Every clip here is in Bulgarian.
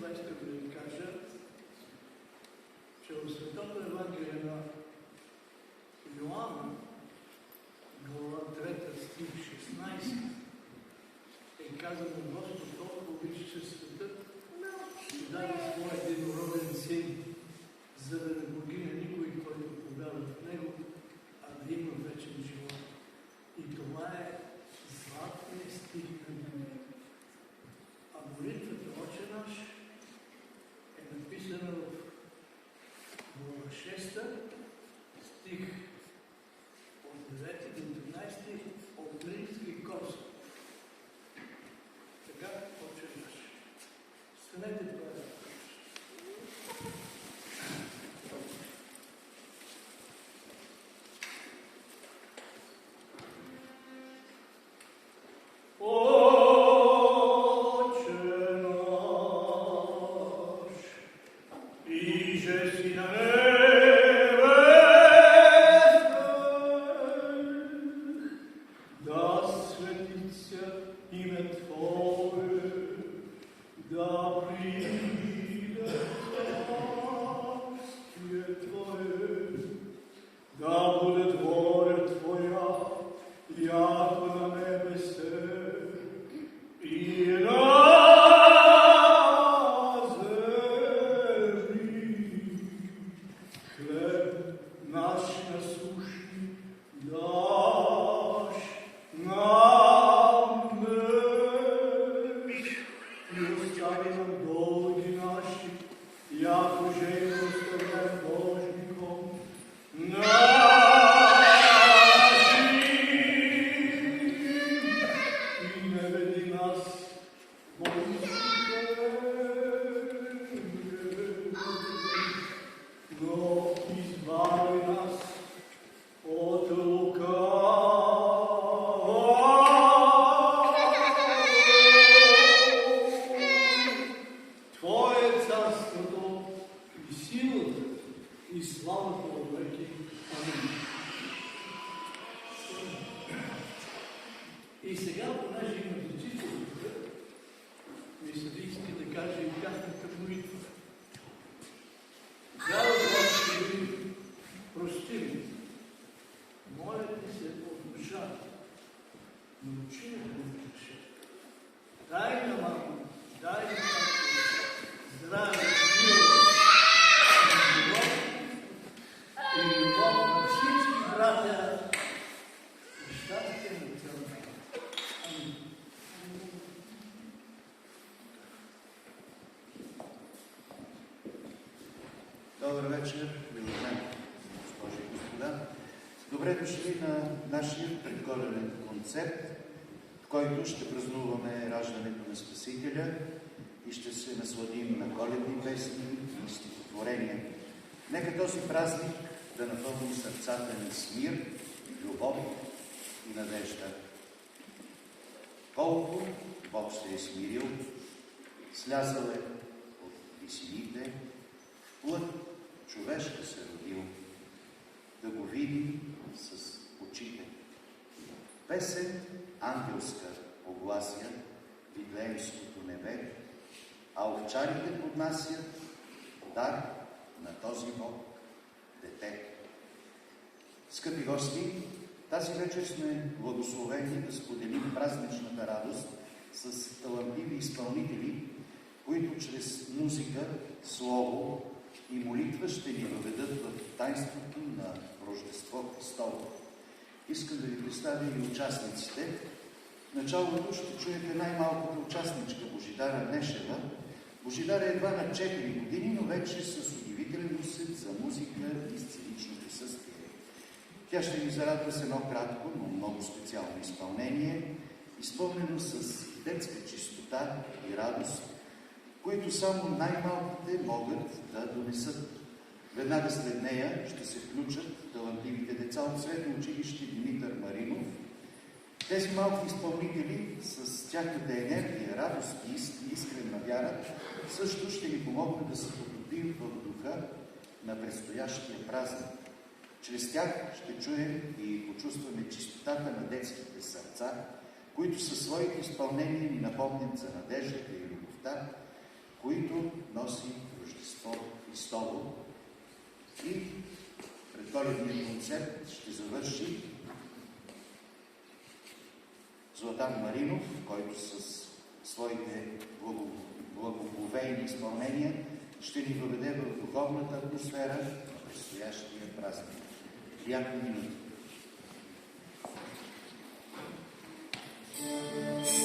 това искам да ви кажа, че в Светото Евангелие на Йоанна, глава 3, стих 16, е казано: Господ толкова обичаше света, че даде своя единороден син, за да не погине никой, който повярва в него, а да има вечен живот. И това е златният стих на Библията. А молитвата Отче наш е написана в глава 6, стих от 9 до 13 от Римски Корсаков. Така, Отче наш. Станете това да кажа. И сега, понеже има деците, ми се иска да кажа и тяхната молитва. Дял Господи, прости ми. Моля ти се от душа. Научи ме да греша. Дай на мамо, дай на здраве, сила и любов на всички братя и щастие на цялата. Амин. Добър вечер, уважаеми госпожи и господа. Добре дошли на нашия предколеден концерт, в който ще празнуваме раждането на Спасителя и ще се насладим на коледни песни и стихотворения. Нека този празник да напълни сърцата ни с мир, любов и надежда. Колко Бог се е смирил, слязал е от висините, плът човешка се родил, да го види с очите. Песен ангелска оглася Витлеемското небе, а овчарите поднасят дар на този Бог, дете. Скъпи гости, тази вечер сме благословени да споделим празничната радост с талантливи изпълнители, които чрез музика, слово и молитва ще ни въведат в тайнството на Рождество Христово. Искам да ви представя и участниците. В началото ще чуете най-малката участничка Божидара Нешева. Божидара е едва на 4 години, но вече с удивителен усет за музика и сценично присъствие. Тя ще ни зарадва с едно кратко, но много специално изпълнение, изпълнено с детска чистота и радост, които само най-малките могат да донесат. Веднага след нея ще се включат талантливите деца от Светно училище Димитър Маринов. Тези малки изпълнители с тяхната енергия, радост и искрена вяра също ще ни помогнат да се потопим в духа на предстоящия празник. Чрез тях ще чуем и почувстваме чистотата на детските сърца, които със своите изпълнения ни напомнят за надеждата и любовта, които носи Рождество Христово. И предколедният концерт ще завърши Златан Маринов, който с своите благоговейни изпълнения ще ни въведе в духовната атмосфера на предстоящия празник. Приятни минути! Thank you.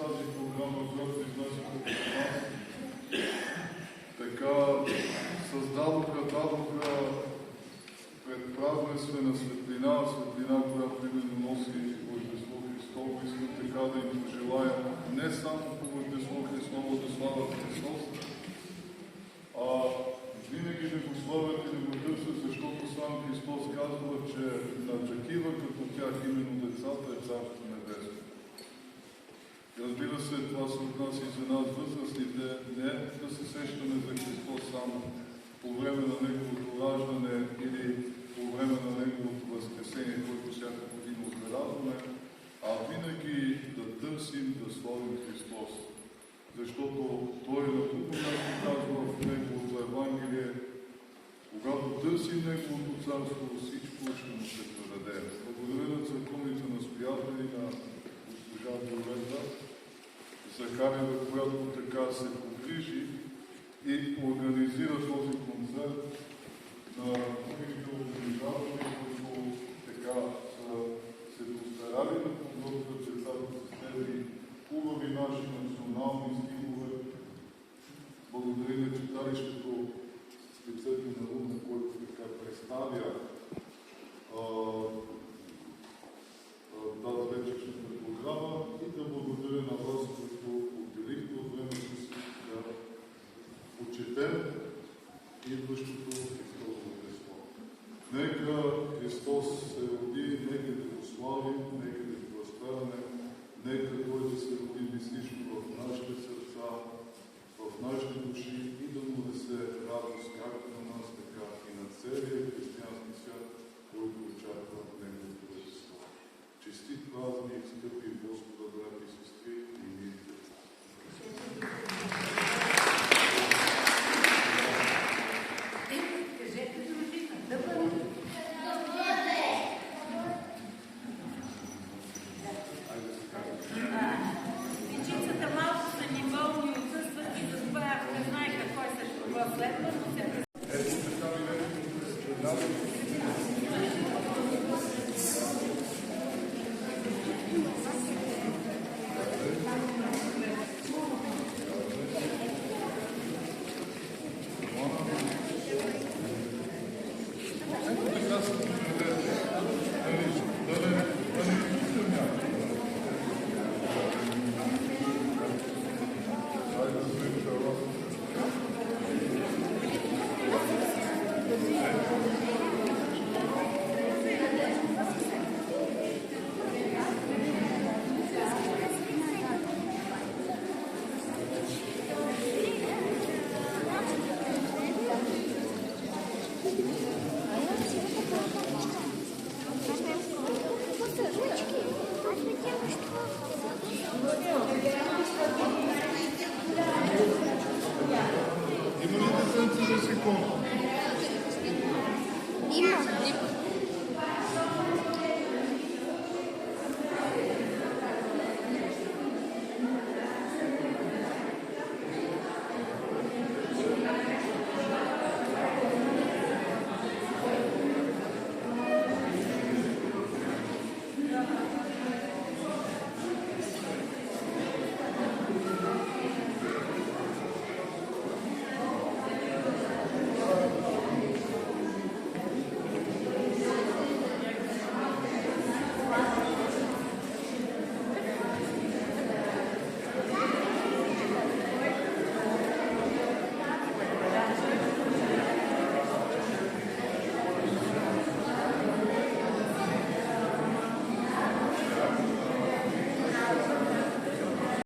тази програма, която изнесоха пред нас, така дадоха предпразненство на светлина, която именно носи Рождество Христово. Искам така да им пожелая не само по Рождество Христово да славят Христос, а винаги да го славят и да го търсят, защото сам Христос казва, че на такива като тях, именно децата, е Царство Небесно. Разбира се, това се отнася и за нас възрастните, не да се сещаме за Христос само по време на Неговото раждане или по време на Неговото възкресение, което всяка година отбелязваме, а винаги да търсим да славим Христос. Защото Той на друго място казва в Неговото Евангелие, когато търсим Неговото царство, всичко ще му се предаде. Благодаря на църковните настоятели, на госпожа Виолета Захариева, която така се погрижи и организира този концерт, на другите организатори, които така са се постарали да подготвят децата с тези хубави наши национални стихове. Благодаря на читалището с лицето на Румен, който така представя тази вечершната програма, и да благодаря на вас, които отделихте от времето си да почетем идващото Христово Рождество. Нека Христос се роди, нека да го славим, нека да го възпяваме, нека Той да се роди мислично в нашите сърца, в нашите души и да му несе радост както на нас, така и на целия християнски свят, който очаква Неговото Рождество. Честит празник, скъпи Господа, брати и сестри, и мир. Дечицата малко са неволни, отсъстват и затова не знае какво е също следва, но се Има ли деценца за секунда?